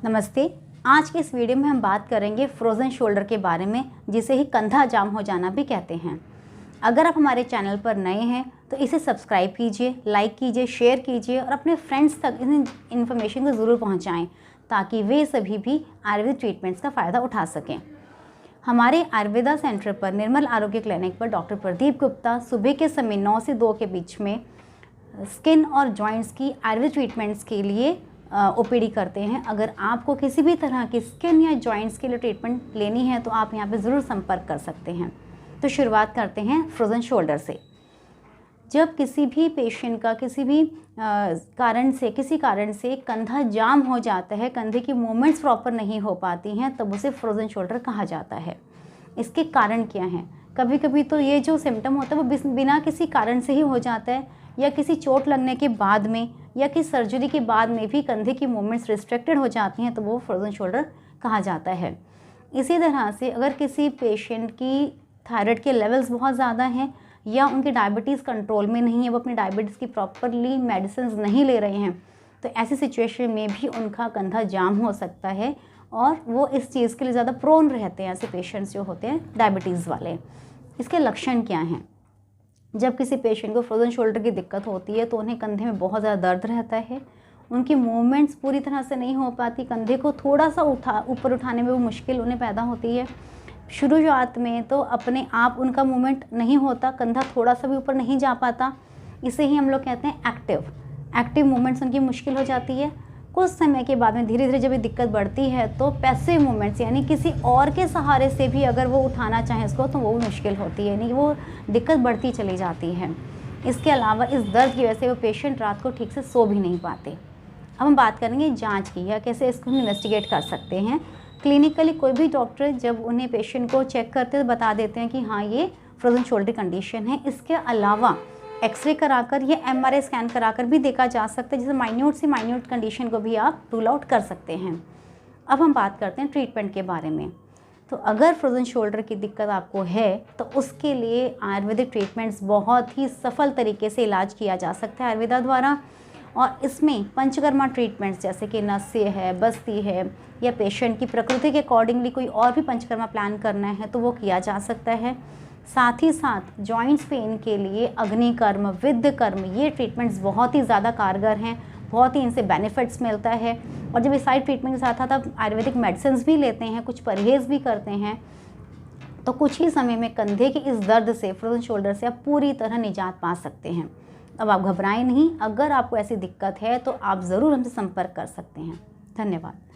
नमस्ते। आज के इस वीडियो में हम बात करेंगे फ्रोज़न शोल्डर के बारे में, जिसे ही कंधा जाम हो जाना भी कहते हैं। अगर आप हमारे चैनल पर नए हैं तो इसे सब्सक्राइब कीजिए, लाइक कीजिए, शेयर कीजिए और अपने फ्रेंड्स तक इस इन्फॉर्मेशन को ज़रूर पहुंचाएं ताकि वे सभी भी आयुर्वेद ट्रीटमेंट्स का फ़ायदा उठा सकें। हमारे आयुर्वेदा सेंटर पर निर्मल आरोग्य क्लिनिक पर डॉक्टर प्रदीप गुप्ता सुबह के समय 9 से 2 के बीच में स्किन और जॉइंट्स की आयुर्वेद ट्रीटमेंट्स के लिए ओपीडी करते हैं। अगर आपको किसी भी तरह की स्किन या जॉइंट्स के लिए ट्रीटमेंट लेनी है तो आप यहाँ पे ज़रूर संपर्क कर सकते हैं। तो शुरुआत करते हैं फ्रोज़न शोल्डर से। जब किसी भी पेशेंट का किसी भी किसी कारण से कंधा जाम हो जाता है, कंधे की मूवमेंट्स प्रॉपर नहीं हो पाती हैं, तब उसे फ्रोज़न शोल्डर कहा जाता है। इसके कारण क्या हैं? कभी कभी तो ये जो सिम्टम होता है वो बिना किसी कारण से ही हो जाता है, या किसी चोट लगने के बाद में या किसी सर्जरी के बाद में भी कंधे की मूवमेंट्स रिस्ट्रिक्टेड हो जाती हैं, तो वो फ्रोज़न शोल्डर कहा जाता है। इसी तरह से अगर किसी पेशेंट की थायराइड के लेवल्स बहुत ज़्यादा हैं या उनकी डायबिटीज़ कंट्रोल में नहीं है, वो अपनी डायबिटीज़ की प्रॉपरली मेडिसिन नहीं ले रहे हैं, तो ऐसी सिचुएशन में भी उनका कंधा जाम हो सकता है और वो इस चीज़ के लिए ज़्यादा प्रोन रहते हैं, ऐसे पेशेंट्स जो होते हैं डायबिटीज़ वाले। इसके लक्षण क्या हैं? जब किसी पेशेंट को फ्रोज़न शोल्डर की दिक्कत होती है तो उन्हें कंधे में बहुत ज़्यादा दर्द रहता है, उनकी मूवमेंट्स पूरी तरह से नहीं हो पाती, कंधे को थोड़ा सा ऊपर उठाने में वो मुश्किल उन्हें पैदा होती है। शुरुआत में तो अपने आप उनका मूवमेंट नहीं होता, कंधा थोड़ा सा भी ऊपर नहीं जा पाता। इसे ही हम लोग कहते हैं एक्टिव मूवमेंट्स उनकी मुश्किल हो जाती है। कुछ समय के बाद में धीरे धीरे जब ये दिक्कत बढ़ती है तो पैसिव मूवमेंट्स, यानी किसी और के सहारे से भी अगर वो उठाना चाहें इसको तो वो मुश्किल होती है, यानी वो दिक्कत बढ़ती चली जाती है। इसके अलावा इस दर्द की वजह से वो पेशेंट रात को ठीक से सो भी नहीं पाते। अब हम बात करेंगे जांच की, या कैसे इसको हम इन्वेस्टिगेट कर सकते हैं। क्लिनिकली कोई भी डॉक्टर जब उन्हें पेशेंट को चेक करते हैं तो बता देते हैं कि हाँ, ये फ्रोज़न शोल्डर कंडीशन है। इसके अलावा एक्सरे कराकर या एमआरआई स्कैन कराकर भी देखा जा सकता है, जिससे माइन्यूट से माइन्यूट कंडीशन को भी आप रूल आउट कर सकते हैं। अब हम बात करते हैं ट्रीटमेंट के बारे में। तो अगर फ्रोज़न शोल्डर की दिक्कत आपको है तो उसके लिए आयुर्वेदिक ट्रीटमेंट्स बहुत ही सफल तरीके से इलाज किया जा सकता है आयुर्वेदा द्वारा, और इसमें पंचकर्मा ट्रीटमेंट्स जैसे कि नस्य है, बस्ती है, या पेशेंट की प्रकृति के अकॉर्डिंगली कोई और भी पंचकर्मा प्लान करना है तो वो किया जा सकता है। साथ ही साथ जॉइंट्स पेन के लिए अग्निकर्म, विद्धकर्म, ये ट्रीटमेंट्स बहुत ही ज़्यादा कारगर हैं, बहुत ही इनसे बेनिफिट्स मिलता है। और जब इस साइड ट्रीटमेंट के साथ साथ आप आयुर्वेदिक मेडिसिन भी लेते हैं, कुछ परहेज़ भी करते हैं, तो कुछ ही समय में कंधे के इस दर्द से, फ्रोज़न शोल्डर से आप पूरी तरह निजात पा सकते हैं। अब आप घबराएं नहीं, अगर आपको ऐसी दिक्कत है तो आप ज़रूर हमसे संपर्क कर सकते हैं। धन्यवाद।